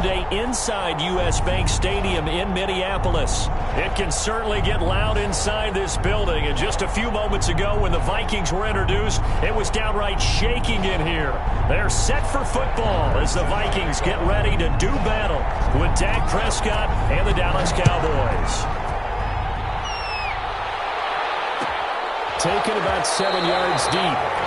Sunday inside U.S. Bank Stadium in Minneapolis. It can certainly get loud inside this building. And just a few moments ago when the Vikings were introduced, it was downright shaking in here. They're set for football as the Vikings get ready to do battle with Dak Prescott and the Dallas Cowboys. Taken about 7 yards deep.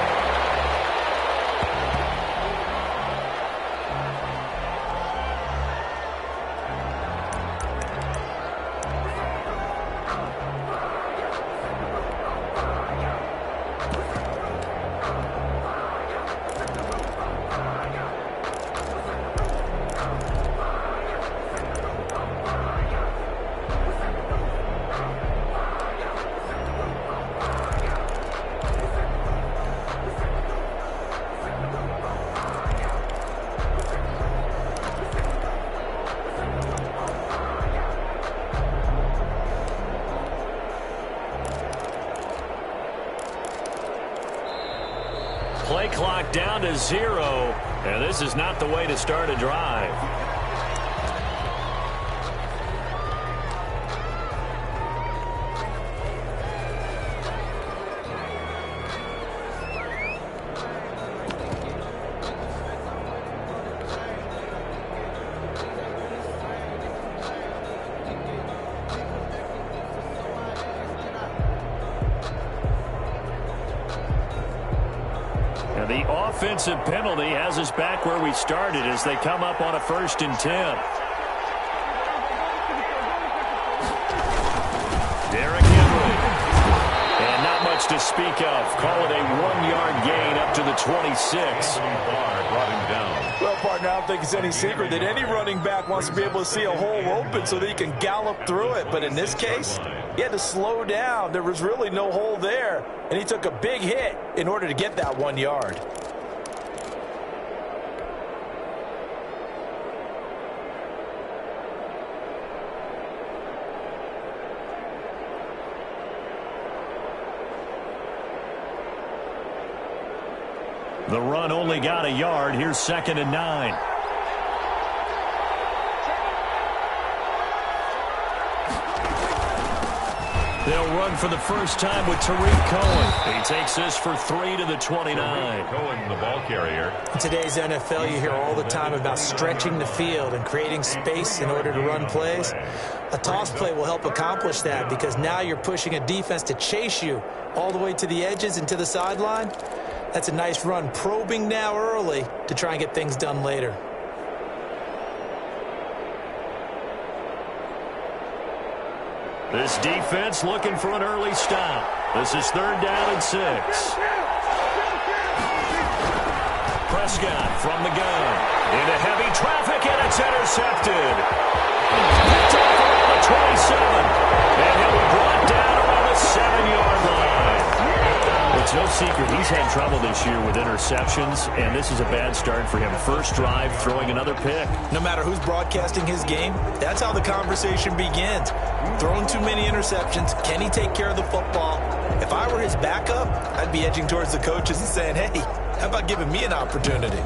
Play clock down to 0, and this is not the way to start a drive. The offensive penalty has us back where we started as they come up on a 1st and 10. Derrick Henry. And not much to speak of. Call it a 1-yard gain up to the 26. Brought him down. Well, partner, I don't think it's any secret that any running back wants to be able to see a hole open so that he can gallop through it. But in this case, he had to slow down. There was really no hole there, and he took a big hit in order to get that 1 yard. The run only got a yard. Here's 2nd and 9. They'll run for the first time with Tariq Cohen. He takes this for 3 to the 29. Cohen, the ball carrier. In today's NFL, you hear all the time about stretching the field and creating space in order to run plays. A toss play will help accomplish that because now you're pushing a defense to chase you all the way to the edges and to the sideline. That's a nice run, probing now early to try and get things done later. This defense looking for an early stop. This is 3rd down and 6. Prescott from the gun. Into heavy traffic, and it's intercepted. Picked off around the 27. And he'll be brought down around the 7-yard line. It's no secret he's had trouble this year with interceptions, and this is a bad start for him. First drive, throwing another pick. No matter who's broadcasting his game, that's how the conversation begins. Throwing too many interceptions, can he take care of the football? If I were his backup, I'd be edging towards the coaches and saying, hey, how about giving me an opportunity?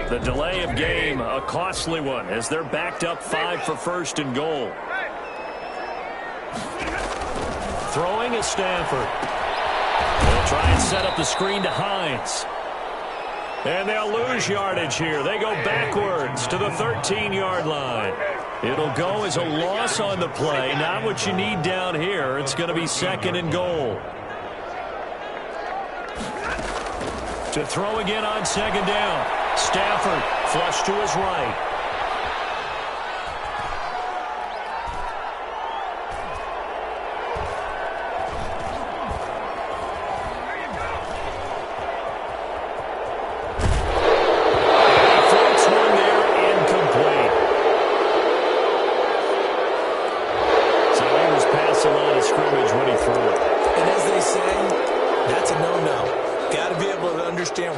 The delay of game, a costly one, as they're backed up 5 for 1st and goal. Throwing is Stafford. They'll try and set up the screen to Hines. And they'll lose yardage here. They go backwards to the 13-yard line. It'll go as a loss on the play. Not what you need down here. It's going to be second and goal. To throw again on second down. Stafford flush to his right.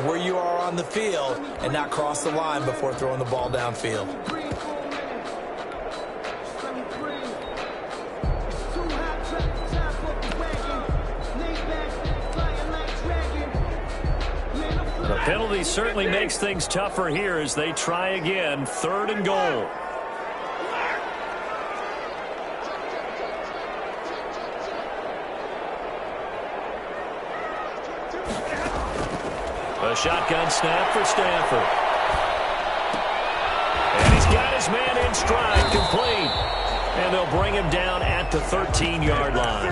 Where you are on the field and not cross the line before throwing the ball downfield. The penalty certainly makes things tougher here as they try again. Third and goal. A shotgun snap for Stafford. And he's got his man in stride, complete. And they'll bring him down at the 13-yard line.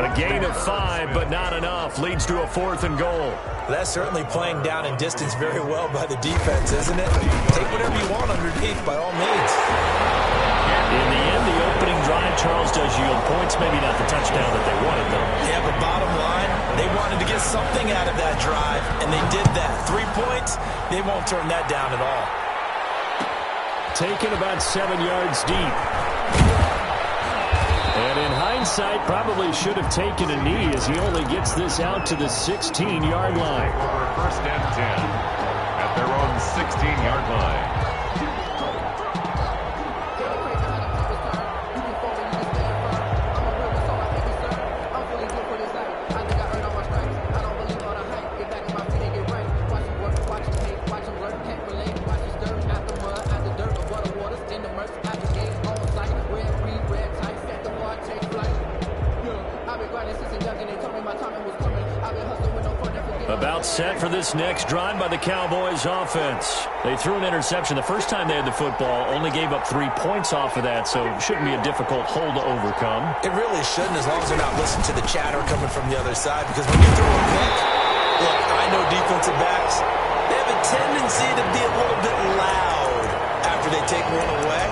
A gain of 5, but not enough. Leads to a 4th and goal. That's certainly playing down in distance very well by the defense, isn't it? Take whatever you want underneath, by all means. In the end, the opening drive, Charles, does yield points. Maybe not the touchdown that they wanted, though. Yeah, but bottom line, they wanted to get something out of that drive, and they did that. 3 points, they won't turn that down at all. Taken about 7 yards deep. And in hindsight, probably should have taken a knee as he only gets this out to the 16-yard line. First and 10 at their own 16-yard line. About set for this next drive by the Cowboys offense. They threw an interception the first time they had the football, only gave up 3 points off of that, so it shouldn't be a difficult hole to overcome. It really shouldn't, as long as they're not listening to the chatter coming from the other side, because when you throw a pick, look, I know defensive backs, they have a tendency to be a little bit loud after they take one away,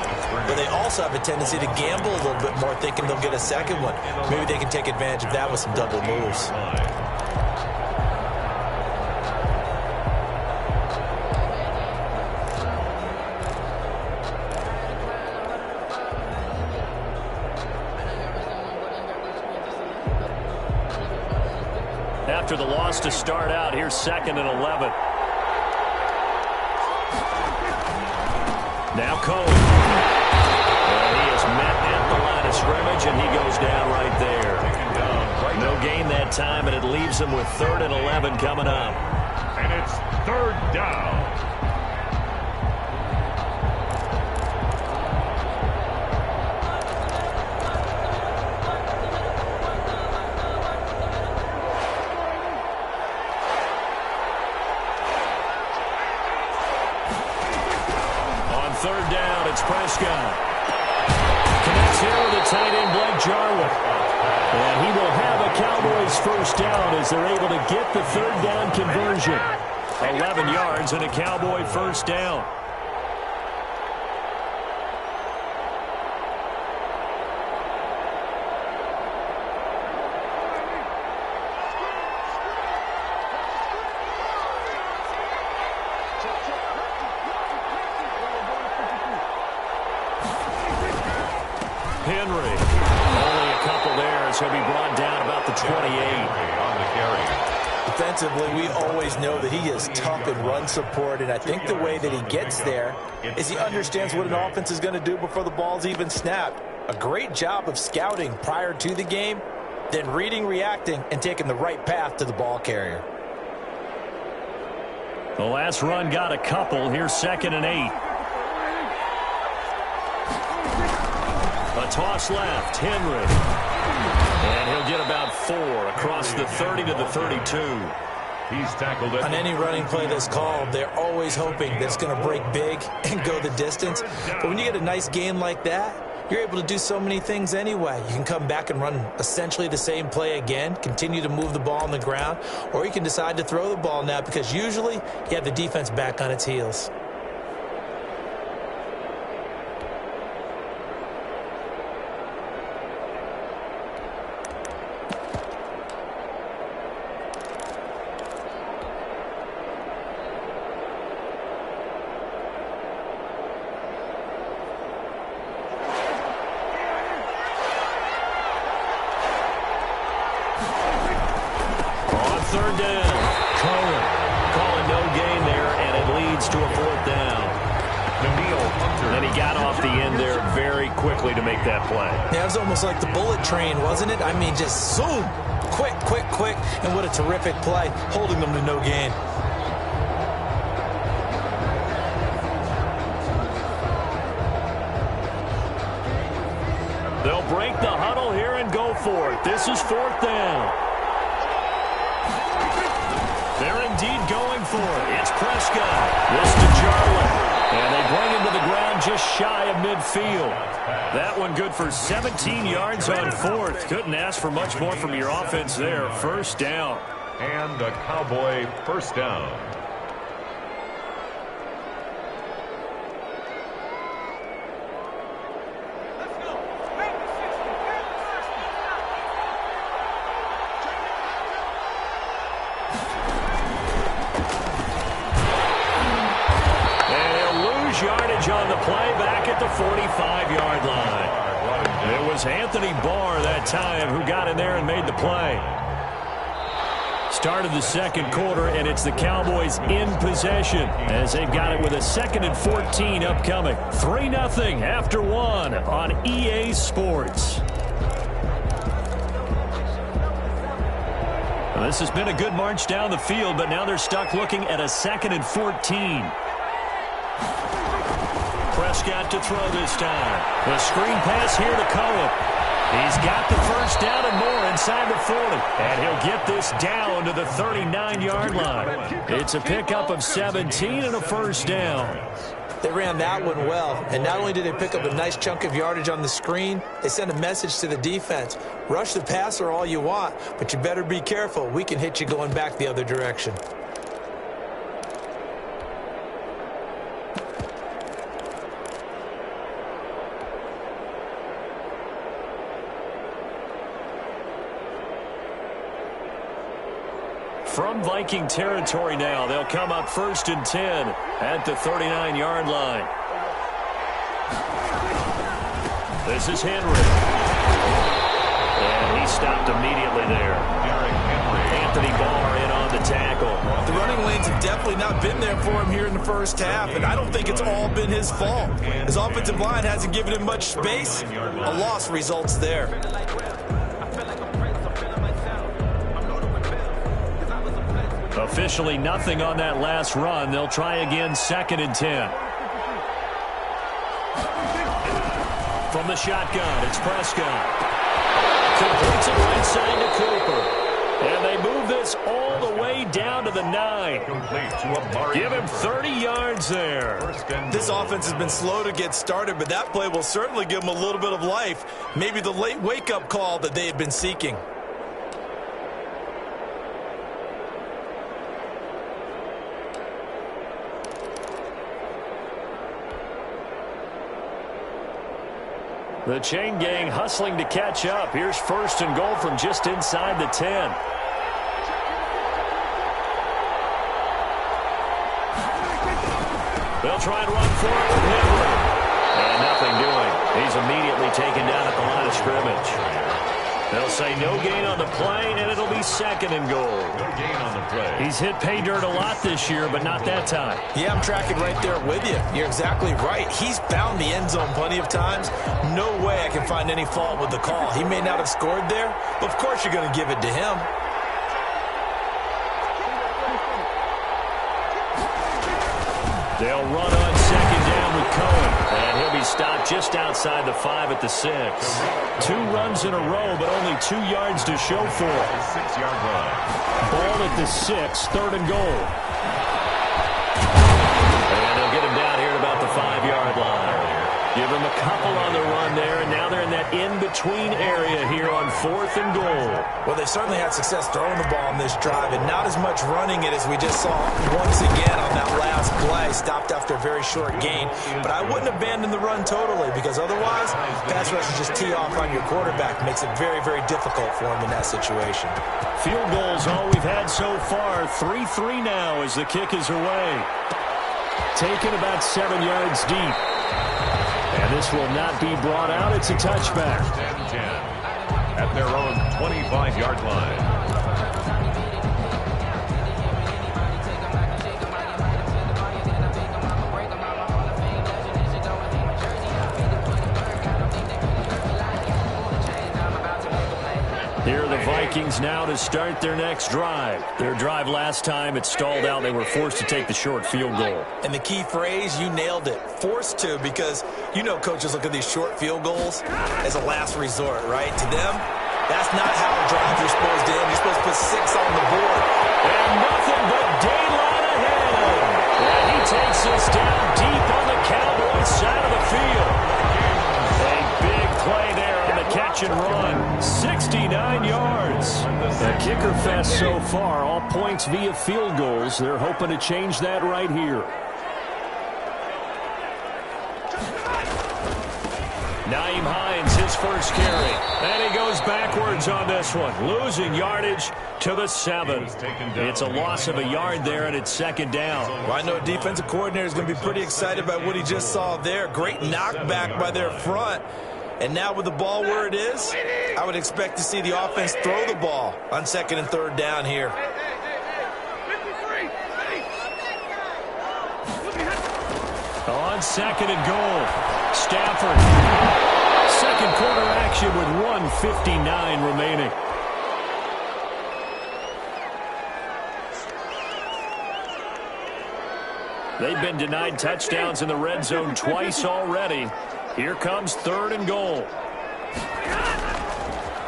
but they also have a tendency to gamble a little bit more, thinking they'll get a second one. Maybe they can take advantage of that with some double moves. After the loss to start out, here's 2nd and 11. Now Cohen. And he is met at the line of scrimmage, and he goes down right there. No gain that time, and it leaves him with 3rd and 11 coming up. And it's 3rd down. Third down, it's Prescott. Connects here with the tight end, Blake Jarwin. And he will have a Cowboys first down as they're able to get the 3rd down conversion. 11 yards and a Cowboy first down. Henry, only a couple there as he'll be brought down about the 28. On the carry. Defensively, we always know that he is tough in run support, and I think the way that he gets there is he understands what an offense is going to do before the ball's even snapped. A great job of scouting prior to the game, then reading, reacting, and taking the right path to the ball carrier. The last run got a couple. Here's 2nd and 8. A toss left. Henry. And he'll get about 4 across the 30 to the 32. He's tackled it. On any running play that's called, they're always hoping that it's going to break big and go the distance. But when you get a nice gain like that, you're able to do so many things anyway. You can come back and run essentially the same play again, continue to move the ball on the ground, or you can decide to throw the ball now because usually you have the defense back on its heels. Third down. Calling no gain there, and it leads to a 4th down. And he got off the end there very quickly to make that play. Yeah, it was almost like the bullet train, wasn't it? I mean, just zoom. Quick, quick, quick. And what a terrific play, holding them to no gain. They'll break the huddle here and go for it. This is 4th down. They're indeed going for it. It's Prescott. This to Jarlin. And they bring him to the ground just shy of midfield. That one good for 17 yards on 4th. Couldn't ask for much more from your offense there. 1st down. And a Cowboy 1st down. Yardage on the play back at the 45-yard line. It was Anthony Barr that time who got in there and made the play. Started the 2nd quarter, and it's the Cowboys in possession as they've got it with a 2nd and 14 upcoming. 3-0 after 1 on EA Sports. Well, this has been a good march down the field, but now they're stuck looking at a 2nd and 14. Prescott to throw this time. The screen pass here to Cohen. He's got the 1st down and more inside the 40. And he'll get this down to the 39-yard line. It's a pickup of 17 and a 1st down. They ran that one well, and not only did they pick up a nice chunk of yardage on the screen, they sent a message to the defense. Rush the passer all you want, but you better be careful. We can hit you going back the other direction. From Viking territory now, they'll come up 1st and 10 at the 39-yard line. This is Henry. And he stopped immediately there. Anthony Barr in on the tackle. The running lanes have definitely not been there for him here in the 1st half, and I don't think it's all been his fault. His offensive line hasn't given him much space. A loss results there. Officially nothing on that last run. They'll try again 2nd and 10. From the shotgun, it's Prescott. Completes it right side to Cooper. And they move this all the way down to the 9. Give him 30 yards there. This offense has been slow to get started, but that play will certainly give them a little bit of life. Maybe the late wake-up call that they had been seeking. The chain gang hustling to catch up. Here's 1st and goal from just inside the 10. They'll try and run for it with Henry. And nothing doing. He's immediately taken down at the line of scrimmage. They'll say no gain on the play, and it'll be 2nd and goal. No gain on the play. He's hit pay dirt a lot this year, but not that time. Yeah, I'm tracking right there with you. You're exactly right. He's found the end zone plenty of times. No way I can find any fault with the call. He may not have scored there, but of course you're going to give it to him. They'll run on 2nd down with Cohen. And he'll be stopped just outside the 5 at the 6. 2 runs in a row, but only 2 yards to show for it. 6-yard line. Ball at the 6, 3rd and goal. And they'll get him down here at about the 5-yard line. Give him a couple on the run there, and now they're in that in-between area here on 4th and goal. Well, they certainly had success throwing the ball on this drive, and not as much running it as we just saw once again on that last play. Stopped after a very short gain. But I wouldn't abandon the run totally, because otherwise, pass rush will just tee off on your quarterback. Makes it very, very difficult for him in that situation. Field goals all we've had so far. 3-3 now as the kick is away. Taken about 7 yards deep. And this will not be brought out. It's a touchback. 10-10 at their own 25-yard line. Here are the Vikings now to start their next drive. Their drive last time, it stalled out. They were forced to take the short field goal. And the key phrase, you nailed it. Forced to, because you know coaches look at these short field goals as a last resort, right? To them, that's not how drives are supposed to end. You're supposed to put 6 on the board. And nothing but daylight ahead. And he takes this down deep on the Cowboys side of the field. A big play there on the catch and run. 69 yards. The kicker fest so far, all points via field goals. They're hoping to change that right here. Nyheim Hines, his first carry. And he goes backwards on this one. Losing yardage to the 7. It's a loss of a yard there, and it's 2nd down. Well, I know defensive coordinator is going to be pretty excited about what he just saw there. Great knockback by their front. And now with the ball where it is, I would expect to see the offense throw the ball on 2nd and 3rd down here. On 2nd and goal. Stafford. 2nd quarter action with 1:59 remaining. They've been denied touchdowns in the red zone twice already. Here comes 3rd and goal.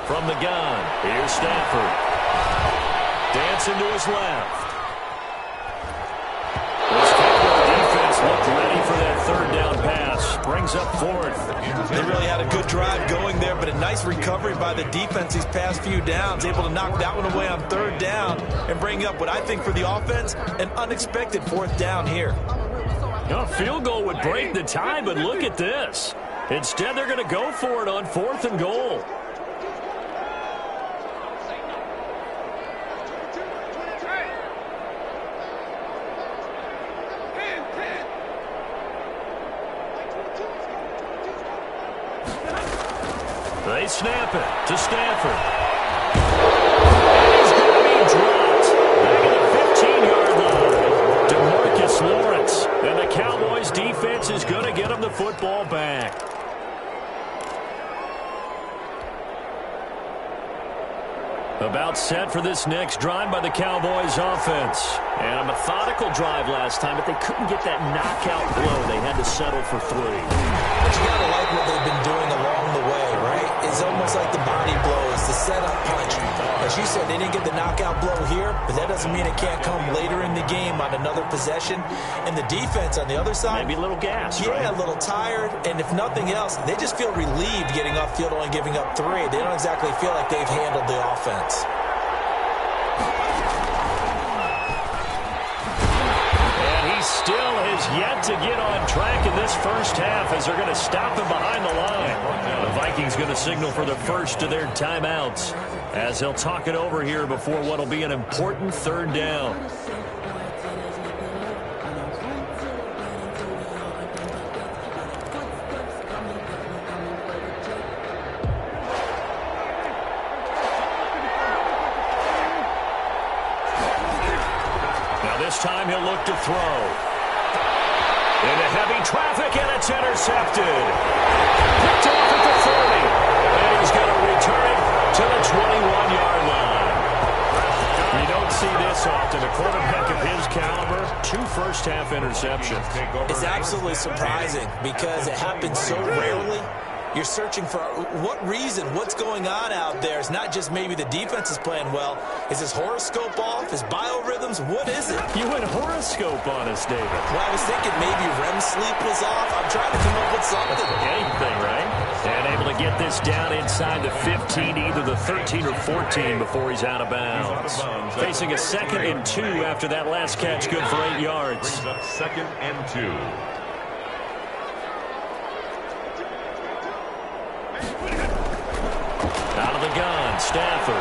From the gun, here's Stafford. Dancing to his left. This Cowboy defense looked ready for that 3rd down pass. Brings up 4th. They really had a good drive going there, but a nice recovery by the defense these past few downs. Able to knock that one away on 3rd down and bring up what I think for the offense, an unexpected 4th down here. A field goal would break the tie, but look at this. Instead, they're going to go for it on 4th and goal. They snap it to Stafford. And he's going to be dropped. Back at the 15-yard line. DeMarcus Lawrence. And the Cowboys defense is going to get him the football back. About set for this next drive by the Cowboys offense. And a methodical drive last time, but they couldn't get that knockout blow. They had to settle for 3. But you got to like what they've been doing along the way, right? It's almost like the body blows, the setup punch. As you said, they didn't get the knockout blow here, but that doesn't mean it can't come later in the game on another possession. And the defense on the other side, maybe a little gas, yeah, right? A little tired. And if nothing else, they just feel relieved getting off field only giving up 3. They don't exactly feel like they've handled the offense. Still has yet to get on track in this first half as they're going to stop him behind the line. The Vikings going to signal for the first of their timeouts as they'll talk it over here before what will be an important 3rd down. Now this time he'll look to throw. Into heavy traffic, and it's intercepted. Picked off at the 30. And he's going to return it to the 21-yard line. You don't see this often. A quarterback of his caliber, 2 first half interceptions. It's absolutely surprising because it happens so rarely. You're searching for what reason, what's going on out there. It's not just maybe the defense is playing well. Is his horoscope off? His biorhythms? What is it? You went horoscope on us, David. Well, I was thinking maybe REM sleep was off. I'm trying to come up with something. Anything, right? And able to get this down inside the 15, either the 13 or 14 before he's out of bounds. Facing a 2nd and 2 after that last catch, good for 8 yards. Brings up 2nd and 2. Out of the gun, Stafford.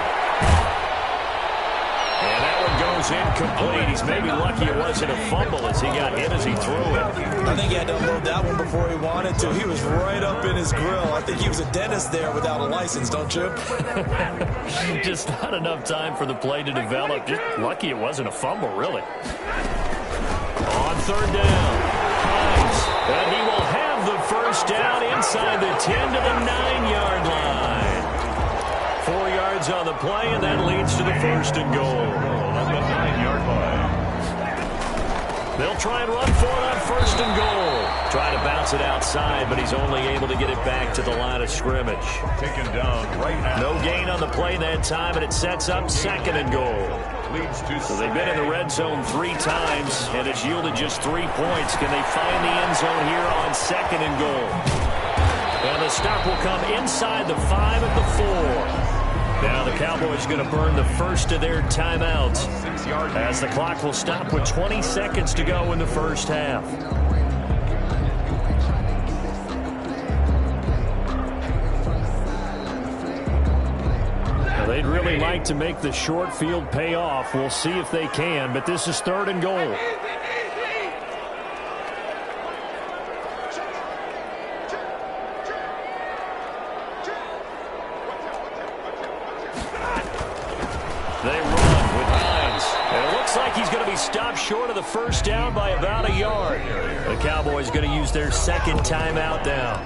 And that one goes incomplete. He's maybe lucky it wasn't a fumble as he got hit as he threw it. I think he had to unload that one before he wanted to. He was right up in his grill. I think he was a dentist there without a license, don't you? Just not enough time for the play to develop. Just lucky it wasn't a fumble, really. On 3rd down, Hines. And he will have the first down inside the 10 to the 9-yard line. 4 yards on the play, and that leads to the 1st and goal. On the 9-yard line. They'll try and run for it on 1st and goal. Try to bounce it outside, but he's only able to get it back to the line of scrimmage. Taken down right now. No gain on the play that time, and it sets up 2nd and goal. Leads to So they've been in the red zone 3 times, and it's yielded just 3 points. Can they find the end zone here on 2nd and goal? And the stop will come inside the 5 at the 4. Now the Cowboys going to burn the first of their timeouts as the clock will stop with 20 seconds to go in the first half. Now they'd really like to make the short field pay off. We'll see if they can, but this is 3rd and goal. They run with Hines. And it looks like he's going to be stopped short of the first down by about a yard. The Cowboys going to use their 2nd timeout now,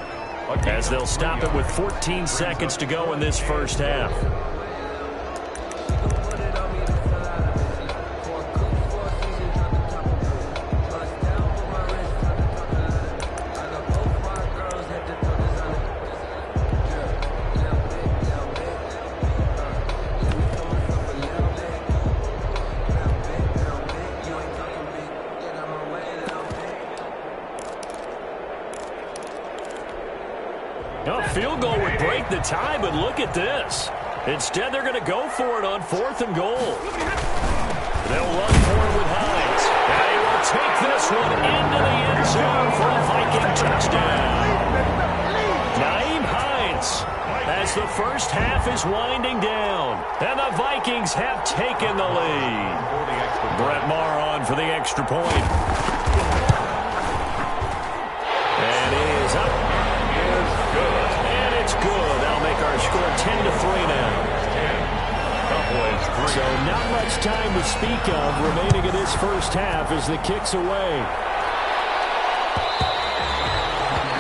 as they'll stop it with 14 seconds to go in this first half. Field goal would break the tie, but look at this. Instead, they're going to go for it on 4th and goal. They'll run for it with Hines. And he will take this one into the end zone for a Viking touchdown. Nyheim Hines, as the first half is winding down, and the Vikings have taken the lead. Brett Maher on for the extra point. And it is up. It's good. That'll make our score 10-3 now. So not much time to speak of remaining in this first half as the kick's away.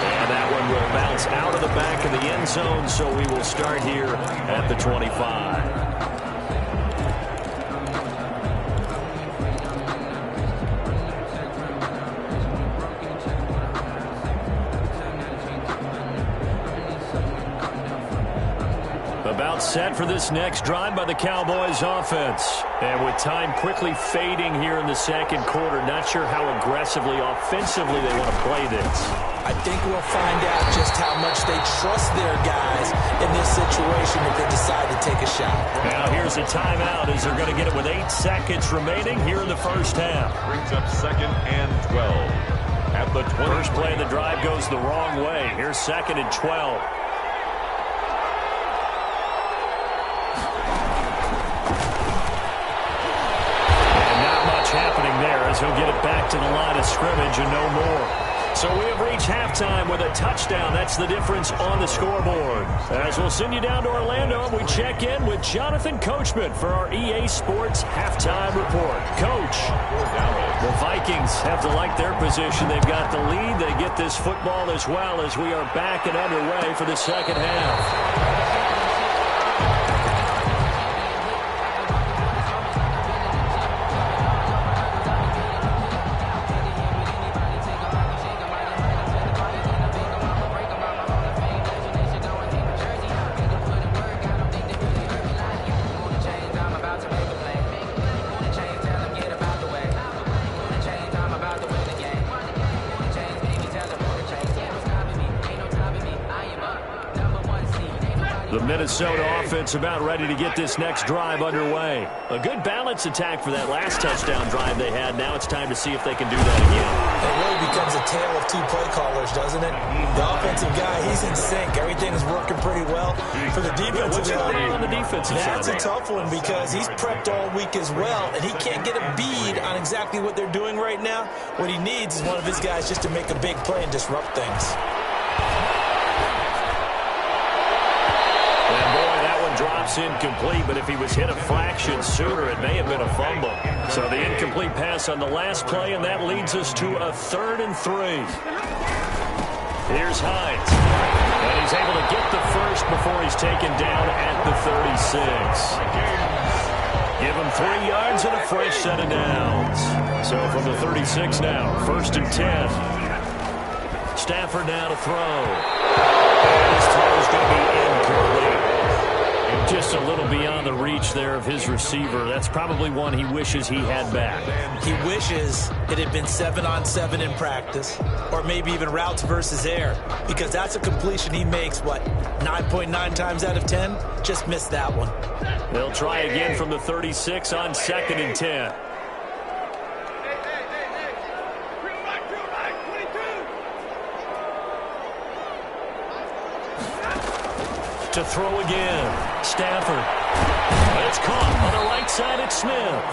And that one will bounce out of the back of the end zone, so we will start here at the 25. About set for this next drive by the Cowboys offense. And with time quickly fading here in the 2nd quarter, not sure how aggressively, offensively they want to play this. I think we'll find out just how much they trust their guys in this situation if they decide to take a shot. Now here's a timeout as they're going to get it with 8 seconds remaining here in the first half. Brings up 2nd and 12. At the 20. First play of the drive goes the wrong way. Here's 2nd and 12. Happening there as he'll get it back to the line of scrimmage and no more. So we have reached halftime with a touchdown. That's the difference on the scoreboard. As we'll send you down to Orlando, we check in with Jonathan Coachman for our EA Sports halftime report. Coach, the Vikings have to like their position. They've got the lead. They get this football as well as we are back and underway for the second half. Minnesota offense about ready to get this next drive underway. A good balance attack for that last touchdown drive they had. Now it's time to see if they can do that again. It really becomes a tale of two play callers, doesn't it? The offensive guy, he's in sync. Everything is working pretty well. For the defensive guy, on the defensive side? that's a tough one because he's prepped all week as well, and he can't get a bead on exactly what they're doing right now. What he needs is one of his guys just to make a big play and disrupt things. And boy, that one drops incomplete, but if he was hit a fraction sooner, it may have been a fumble. So the incomplete pass on the last play, and that leads us to a 3rd and 3. Here's Hines. And he's able to get the first before he's taken down at the 36. Give him 3 yards and a fresh set of downs. So from the 36 now, 1st and 10. Stafford now to throw. And his throw is going to be incomplete. Just a little beyond the reach there of his receiver. That's probably one he wishes he had back. He wishes it had been 7-on-7 in practice, or maybe even routes versus air, because that's a completion he makes, 9.9 times out of 10? Just missed that one. They'll try again from the 36 on 2nd and 10. To throw again. Stafford. It's caught on the right side. It's Smith.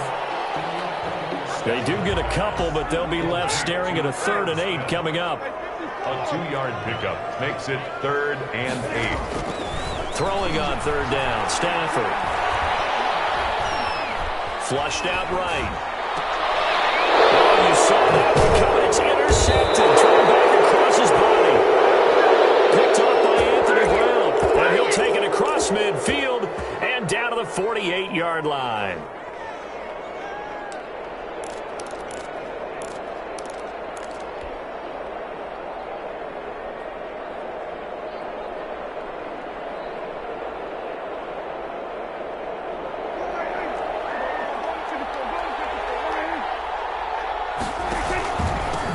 They do get a couple, but they'll be left staring at a 3rd and 8 coming up. A 2-yard pickup makes it 3rd and 8. Throwing on 3rd down. Stafford. Flushed out right. Oh, you saw that one coming. It's intercepted. Thrown back across his body. Picked off by Anthony Brown. And he'll take it across midfield and down to the 48-yard line.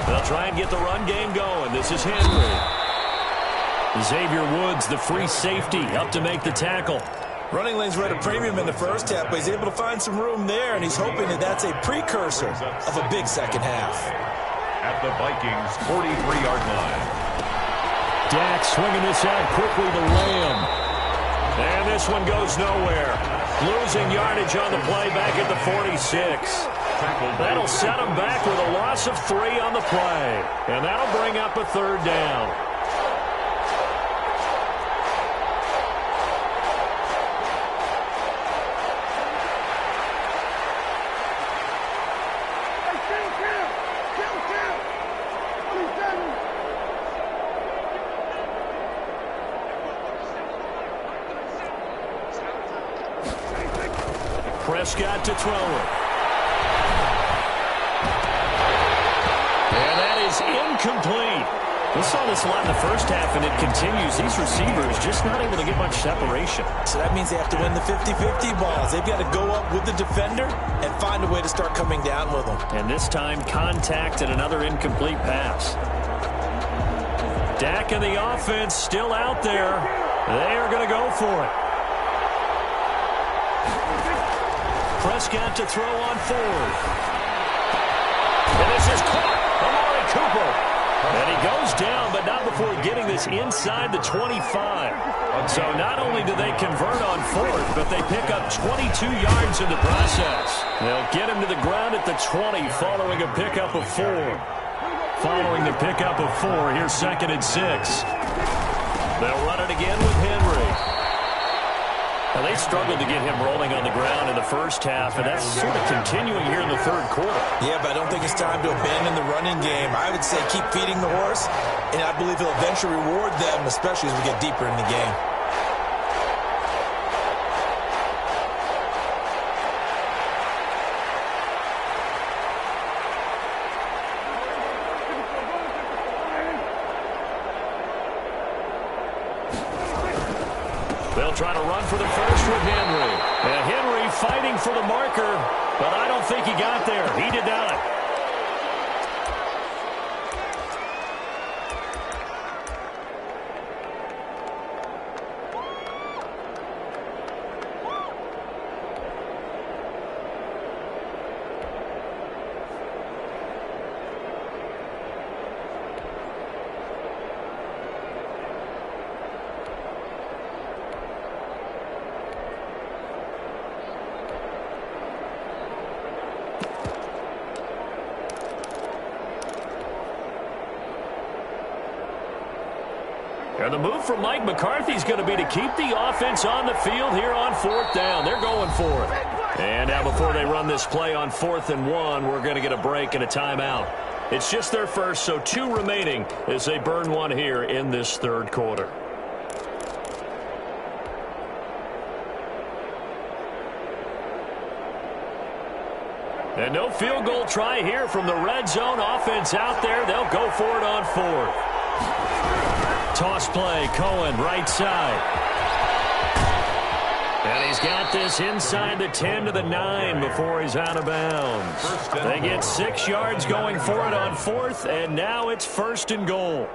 They'll try and get the run game going. This is Henry. Xavier Woods, the free safety, up to make the tackle. Running lanes were at a premium in the first half, but he's able to find some room there, and he's hoping that that's a precursor of a big second half. At the Vikings' 43-yard line. Dak swinging this out quickly to Lamb. And this one goes nowhere. Losing yardage on the play back at the 46. That'll set him back with a loss of 3 on the play. And that'll bring up a 3rd down. Prescott to throw it. And that is incomplete. We saw this a lot in the first half, and it continues. These receivers just not able to get much separation. So that means they have to win the 50-50 balls. They've got to go up with the defender and find a way to start coming down with them. And this time, contact and another incomplete pass. Dak and the offense still out there. They are going to go for it. Prescott to throw on 4th. And this is caught. Amari Cooper. And he goes down, but not before getting this inside the 25. So not only do they convert on 4th, but they pick up 22 yards in the process. They'll get him to the ground at the 20 following a pickup of 4. Following the pickup of 4, here's 2nd and 6. They'll run it again with Henry. Well, they struggled to get him rolling on the ground in the first half, and that's sort of continuing here in the 3rd quarter. Yeah, but I don't think it's time to abandon the running game. I would say keep feeding the horse, and I believe he'll eventually reward them, especially as we get deeper in the game. They'll try to run for the first with Henry. And Henry fighting for the marker, but I don't think he got there. He did not. And the move from Mike McCarthy is going to be to keep the offense on the field here on 4th down. They're going for it. And now before they run this play on 4th and 1, we're going to get a break and a timeout. It's just their first, so 2 remaining as they burn one here in this 3rd quarter. And no field goal try here from the red zone offense out there. They'll go for it on 4th. Toss play, Cohen, right side. And he's got this inside the 10 to the 9 before he's out of bounds. They get 6 yards going for it on 4th, and now it's 1st and goal.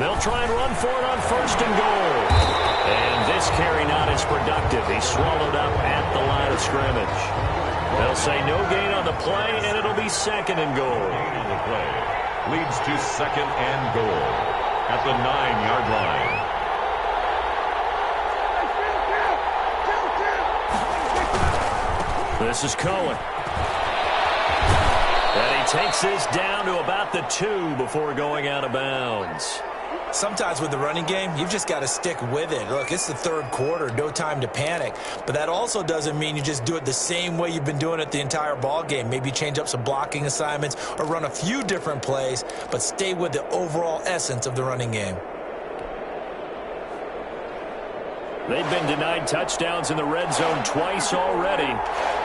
They'll try and run for it on 1st and goal. And this carry not as productive. He's swallowed up at the line of scrimmage. They'll say no gain on the play, and it'll be 2nd and goal. Gain on the play leads to 2nd and goal at the 9-yard line. This is Cohen. And he takes this down to about the 2 before going out of bounds. Sometimes with the running game, you've just got to stick with it. Look, it's the 3rd quarter, no time to panic. But that also doesn't mean you just do it the same way you've been doing it the entire ball game. Maybe change up some blocking assignments or run a few different plays, but stay with the overall essence of the running game. They've been denied touchdowns in the red zone twice already.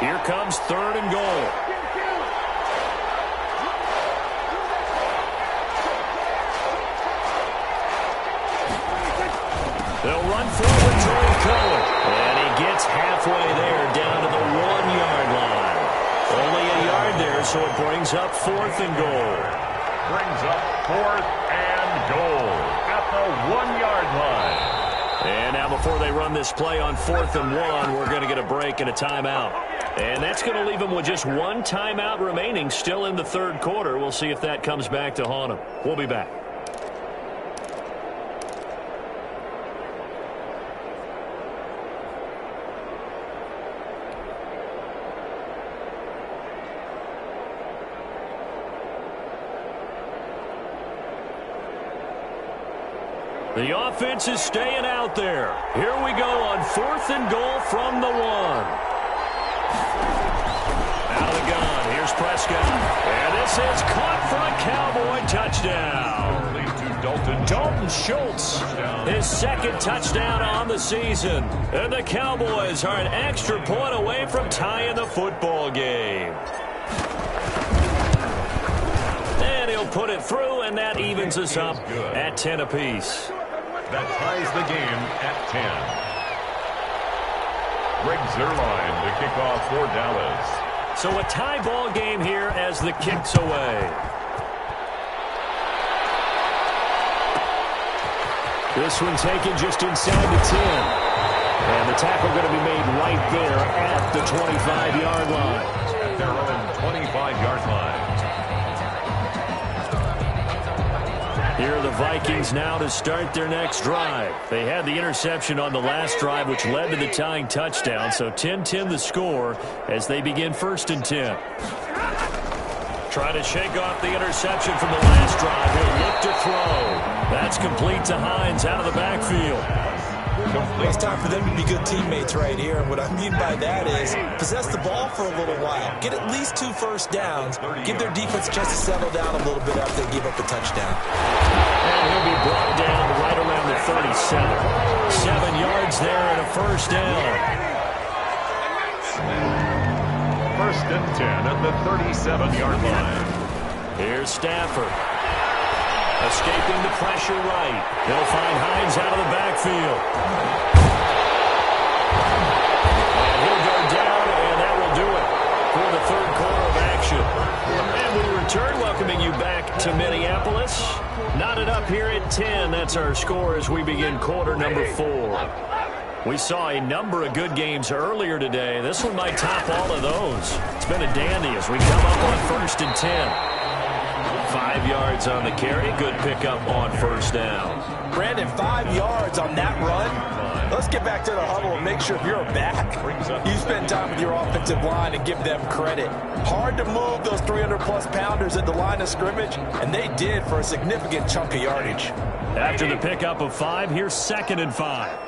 Here comes 3rd and goal. They'll run forward toward Cohen. And he gets halfway there down to the 1-yard line. Only a yard there, so it brings up 4th and goal. Brings up 4th and goal at the 1-yard line. And now before they run this play on 4th and 1, we're going to get a break and a timeout. And that's going to leave them with just 1 timeout remaining still in the 3rd quarter. We'll see if that comes back to haunt them. We'll be back. The offense is staying out there. Here we go on 4th and goal from the 1. Out of the gun. Here's Prescott. And this is caught for a Cowboy touchdown. Dalton Schultz, his 2nd touchdown on the season. And the Cowboys are an extra point away from tying the football game. And he'll put it through, and that evens us up at 10 apiece. That ties the game at 10. Greg Zuerlein to kick off for Dallas. So a tie ball game here as the kick's away. This one taken just inside the 10. And the tackle going to be made right there at the 25-yard line. At their own 25-yard line. Here are the Vikings now to start their next drive. They had the interception on the last drive, which led to the tying touchdown. So 10-10 the score as they begin 1st and 10. Try to shake off the interception from the last drive. He'll look to throw. That's complete to Hines out of the backfield. It's time for them to be good teammates right here. And what I mean by that is possess the ball for a little while. Get at least 2 first downs. Give their defense a chance to settle down a little bit after they give up the touchdown. And he'll be brought down right around the 37. 7 yards there and a 1st down. 1st and 10 at the 37-yard line. Here's Stafford. Escaping the pressure right. He'll find Hines out of the backfield. And he'll go down, and that will do it for the 3rd quarter of action. And we return, welcoming you back to Minneapolis. Knotted up here at 10. That's our score as we begin quarter number 4. We saw a number of good games earlier today. This one might top all of those. It's been a dandy as we come up on 1st and 10. 5 yards on the carry. Good pickup on 1st down. Brandon, 5 yards on that run. Let's get back to the huddle and make sure if you're back, you spend time with your offensive line and give them credit. Hard to move those 300-plus pounders at the line of scrimmage, and they did for a significant chunk of yardage. After the pickup of 5, here's 2nd and 5.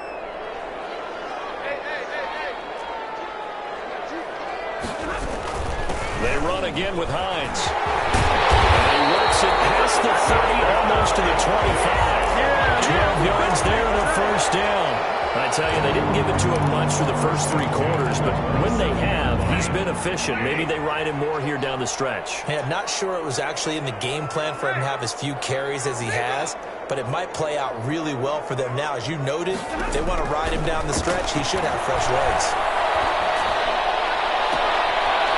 They run again with Hines. And he works it past the 30, almost to the 25. 12 yards there and a first down. I tell you, they didn't give it to him much for the first 3 quarters, but when they have, he's been efficient. Maybe they ride him more here down the stretch. Yeah, not sure it was actually in the game plan for him to have as few carries as he has, but it might play out really well for them now. As you noted, they want to ride him down the stretch. He should have fresh legs.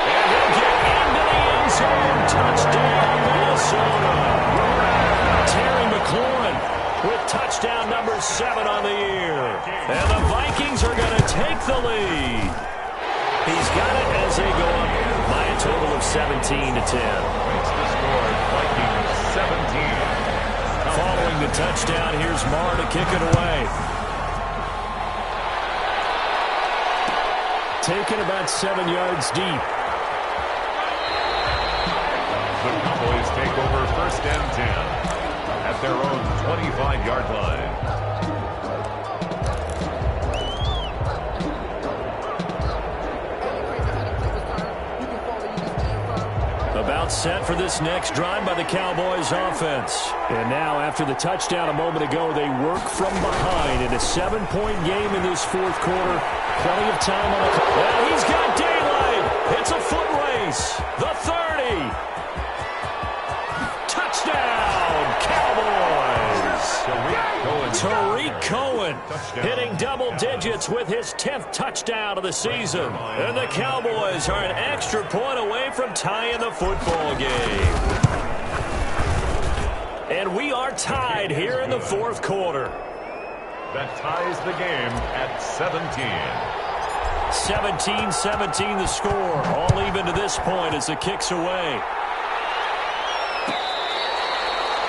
And he'll get into the end zone. Touchdown, Minnesota. Terry McLaurin with touchdown number 7 on the year. And the Vikings are going to take the lead. He's got it as they go up by a total of 17-10. Makes the score, Vikings 17. Following the touchdown, here's Marr to kick it away. Taken about 7 yards deep. The Cowboys take over 1st and 10 at their own 25-yard line. About set for this next drive by the Cowboys offense. And now, after the touchdown a moment ago, they work from behind in a 7-point game in this 4th quarter. Plenty of time on the clock. Well, he's got daylight. It's a foot race. The 30. Touchdown, Cowboys. Tariq Cohen hitting double digits with his 10th touchdown of the season. And the Cowboys are an extra point away from tying the football game. And we are tied here in the 4th quarter. That ties the game at 17. 17-17 the score. All even to this point as the kick's away.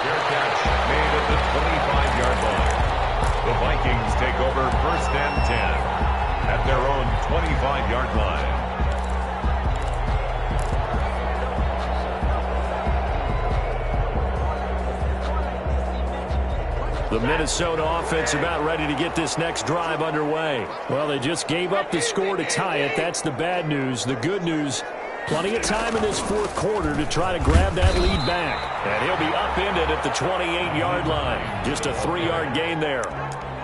Fair catch made at the 25-yard line. The Vikings take over 1st and 10 at their own 25-yard line. The Minnesota offense about ready to get this next drive underway. Well, they just gave up the score to tie it. That's the bad news. The good news, plenty of time in this 4th quarter to try to grab that lead back. And he'll be upended at the 28-yard line. Just a 3-yard gain there.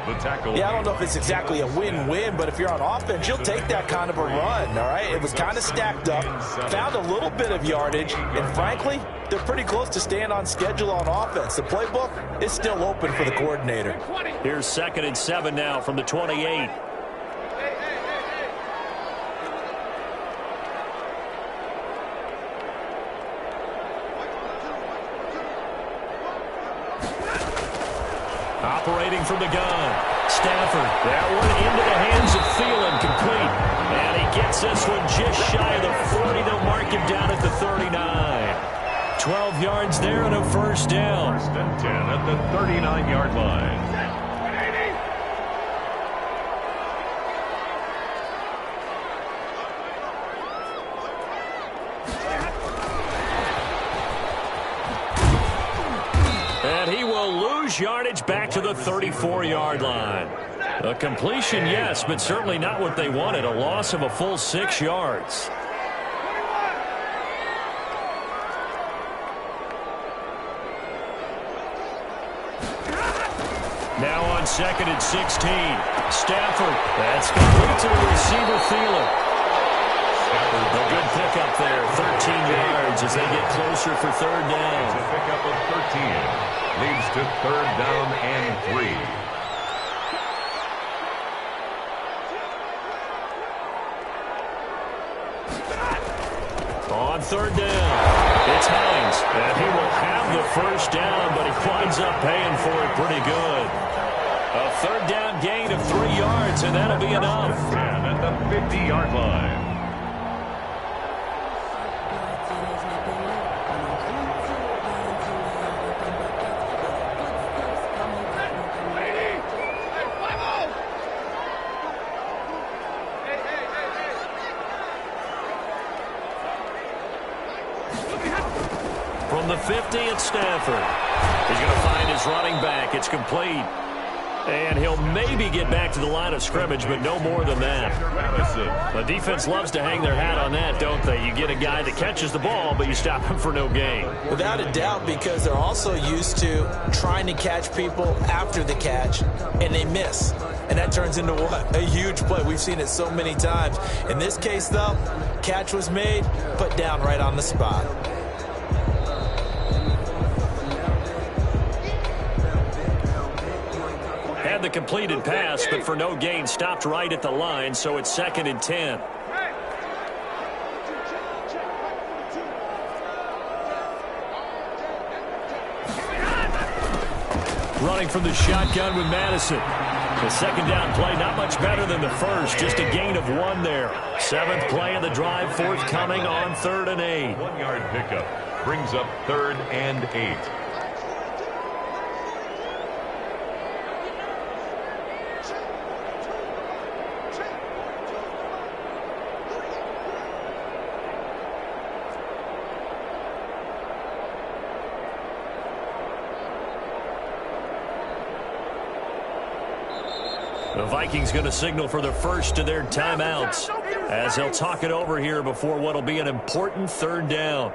The tackle. Yeah, I don't know if it's exactly a win-win, but if you're on offense, you'll take that kind of a run, all right? It was kind of stacked up, found a little bit of yardage, and frankly, they're pretty close to staying on schedule on offense. The playbook is still open for the coordinator. Here's 2nd and 7 now from the 28. Operating from the gun. Stafford. That one into the hands of Thielen, complete. And he gets this one just shy of the 40. They'll mark him down at the 39. 12 yards there and a first down. 1st and 10 at the 39-yard line. And he will lose yardage back to the 34-yard line. A completion, yes, but certainly not what they wanted. A loss of a full 6 yards. Now on 2nd and 16. Stafford. That's complete to the receiver, Thielen. A good pickup there. 13 yards as they get closer for 3rd down. It's a pickup of 13. Leads to 3rd down and 3. On 3rd down, it's Hines. And he will have the first down, but he winds up paying for it pretty good. A 3rd down gain of 3 yards, and that'll be enough. 10 at the 50-yard line. from the 50, it's Stafford. He's going to find his running back. It's complete. And he'll maybe get back to the line of scrimmage, but no more than that. The defense loves to hang their hat on that, don't they? You get a guy that catches the ball, but you stop him for no gain. Without a doubt, because they're also used to trying to catch people after the catch, and they miss. And that turns into what? A huge play. We've seen it so many times. In this case, though, catch was made, put down right on the spot. Had the completed pass, but for no gain, stopped right at the line, so it's 2nd and 10. Running from the shotgun with Madison. The second down play, not much better than the first, just a gain of 1 there. 7th play of the drive, forthcoming on 3rd and 8. 1-yard pickup brings up 3rd and 8. The Vikings going to signal for the first of their timeouts as they'll talk it over here before what will be an important 3rd down.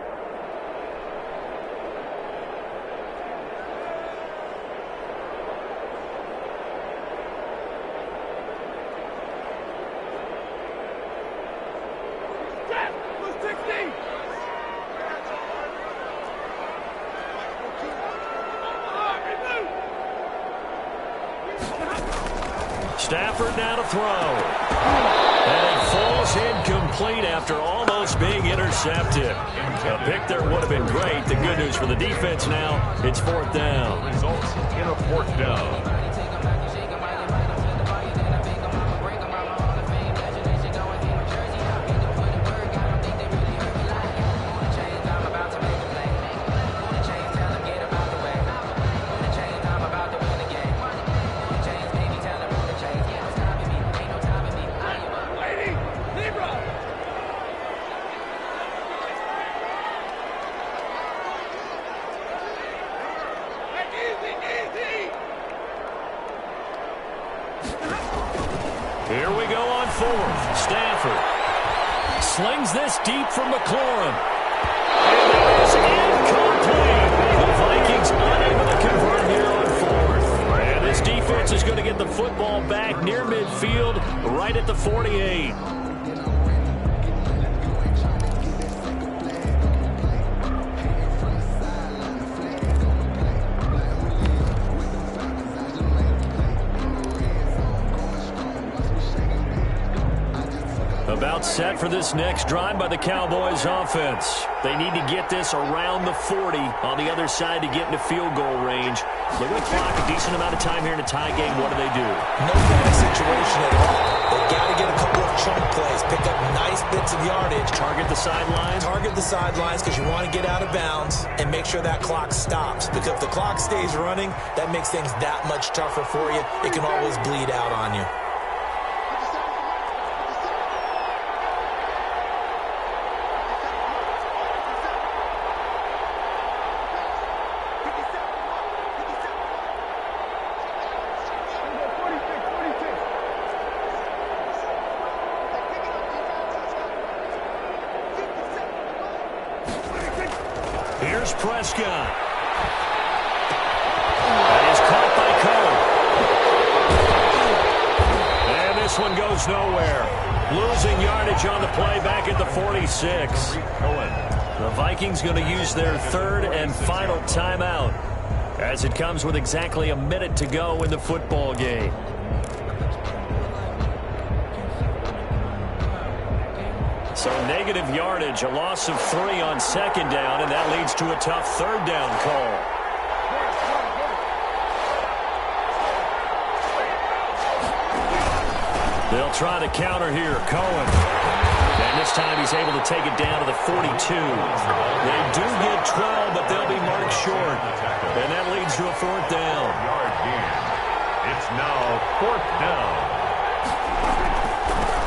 Stafford now to throw. And it falls incomplete after almost being intercepted. A pick there would have been great. The good news for the defense now, it's 4th down. Results in a 4th down. Here we go on 4th. Stafford slings this deep from McLaurin. And that is incomplete. The Vikings unable to convert here on 4th. And this defense is going to get the football back near midfield, right at the 48. About set for this next drive by the Cowboys offense. They need to get this around the 40 on the other side to get into field goal range. Look at the clock, a decent amount of time here in a tie game. What do? No bad situation at all. They've got to get a couple of chunk plays, pick up nice bits of yardage. Target the sidelines? Target the sidelines because you want to get out of bounds and make sure that clock stops. Because if the clock stays running, that makes things that much tougher for you. It can always bleed out on you. Here's Prescott. That is caught by Cohen. And this one goes nowhere. Losing yardage on the play back at the 46. The Vikings going to use their 3rd and final timeout as it comes with exactly a minute to go in the football game. So negative yardage, a loss of 3 on 2nd down, and that leads to a tough 3rd down call. They'll try to counter here. Cohen. And this time he's able to take it down to the 42. They do get 12, but they'll be marked short. And that leads to a 4th down. Yard gain. It's now 4th down.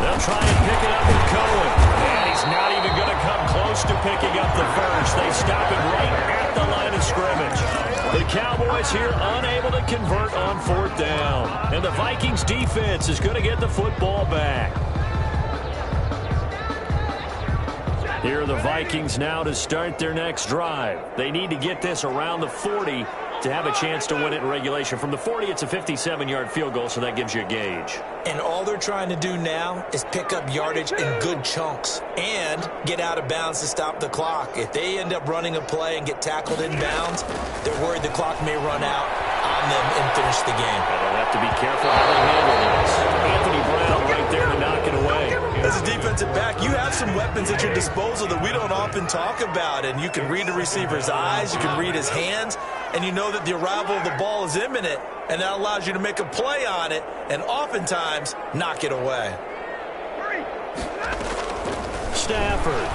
They'll try and pick it up with Cohen. And he's not even going to come close to picking up the first. They stop it right at Cowboys here unable to convert on 4th down. And the Vikings defense is going to get the football back. Here are the Vikings now to start their next drive. They need to get this around the 40 to have a chance to win it in regulation. From the 40, it's a 57-yard field goal, so that gives you a gauge. And all they're trying to do now is pick up yardage in good chunks and get out of bounds to stop the clock. If they end up running a play and get tackled in bounds, they're worried the clock may run out on them and finish the game. And they'll have to be careful how they handle this. Anthony Brown right there to knock it away. As a defensive back, you have some weapons at your disposal that we don't often talk about. And you can read the receiver's eyes, you can read his hands, and you know that the arrival of the ball is imminent, and that allows you to make a play on it and oftentimes knock it away. Stafford.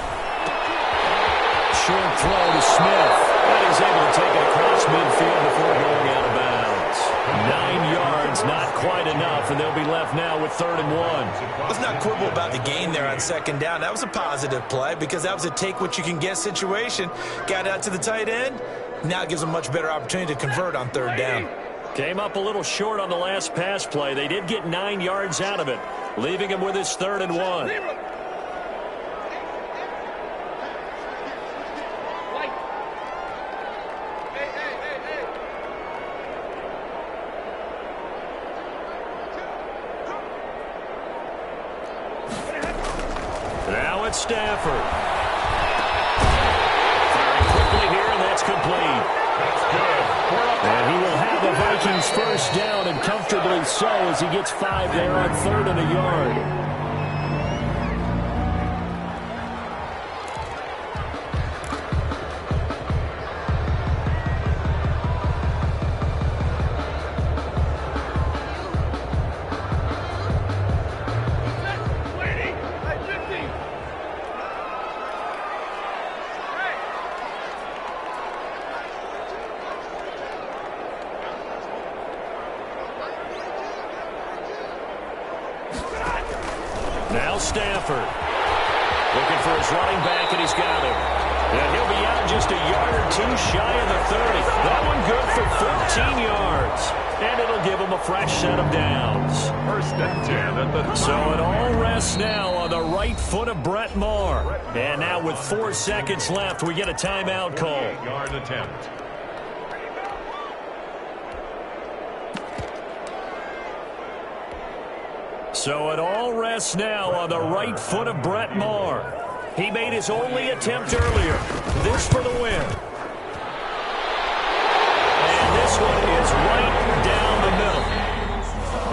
Short throw to Smith. And he's able to take it across midfield before going out of bounds. 9 yards, not quite enough, and they'll be left now with 3rd and 1. Let's not quibble about the gain there on 2nd down. That was a positive play because that was a take-what-you-can-get situation. Got out to the tight end. Now it gives them a much better opportunity to convert on 3rd down. Came up a little short on the last pass play. They did get 9 yards out of it, leaving him with his 3rd and 1. Now it's Stafford. Firing quickly here, and that's complete. And he will have the Vikings 1st down, and comfortably so, as he gets 5 there on 3rd and a yard. Now Stafford. Looking for his running back, and he's got him. And he'll be out just a yard or two shy of the 30. That one good for 14 yards. And it'll give him a fresh set of downs. 1st and 10 at the 20. So it all rests now on the right foot of Brett Maher. And now with 4 seconds left, we get a timeout call. 8-yard attempt. So it all rests now on the right foot of Brett Maher. He made his only attempt earlier. This for the win. And this one is right down the middle.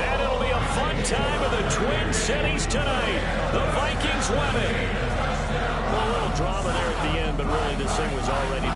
And it'll be a fun time of the Twin Cities tonight. The Vikings win it. A little drama there at the end, but really this thing was already